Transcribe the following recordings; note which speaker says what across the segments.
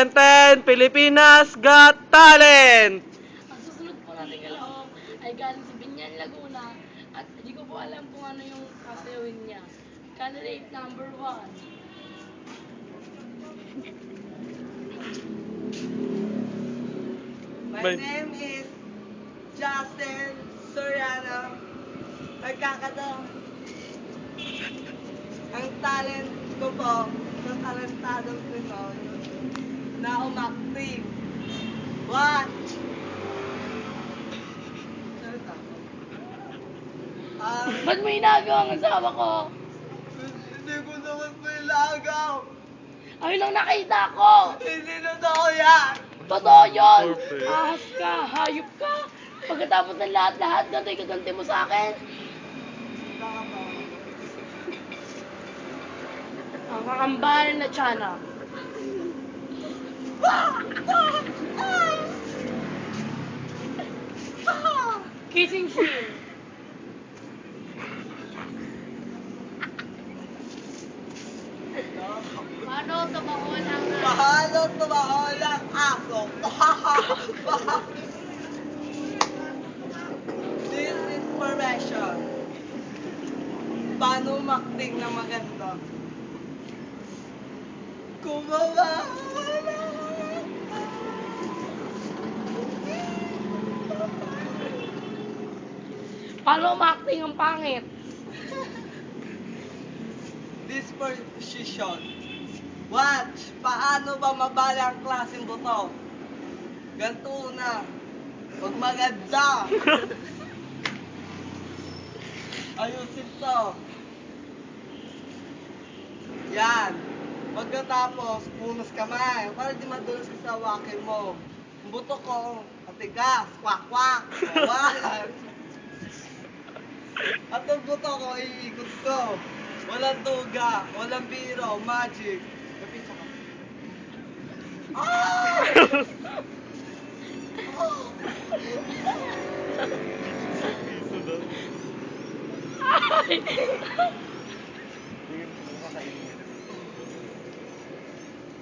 Speaker 1: 10, Pilipinas Got Talent!
Speaker 2: Ang susunod po nating kalahok ay galing sa Binyan, Laguna at hindi ko po alam kung ano yung kasayawin niya. Candidate number 1.
Speaker 3: My name is Justin Soriano. Nagkakataon. Ang talent ko po sa talentadong Pinoy na umaktive. Watch! Salita ko.
Speaker 2: Ba't mo inagaw ang asawa ko?
Speaker 3: Hindi ko naman pilagaw.
Speaker 2: Ayun ang nakita ko!
Speaker 3: Hindi na tao yan.
Speaker 2: Totoo yun!
Speaker 1: Perfect.
Speaker 2: Ahas ka, hayop ka! Pagkatapos ng lahat-lahat, ganti mo sa akin. Ang kakambahan na tiyana. Kissing scene. Paano tumahon ang
Speaker 3: Paano tumahol ang aso? This information. Paano umakting na maganda? Kumawa!
Speaker 2: Paano umakting ang pangit?
Speaker 3: This position. Watch! Paano ba mabala ang klaseng buto? Ganto na. Huwag maganda. Ayusin to. Yan. Pagkatapos, punos kamay. Para di madulas ka sa wakin mo. Ang buto ko, matigas. Kwak-kwak. Kawalan. At ang buto ko, iikot ko. Walang tuga, walang biro, magic. Kapisa ka. Ah!
Speaker 2: Ay!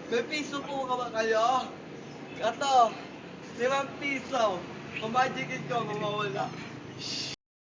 Speaker 3: May piso po ka ba kayo? Ito, 5 piso. Kung magicin ko, mamawala.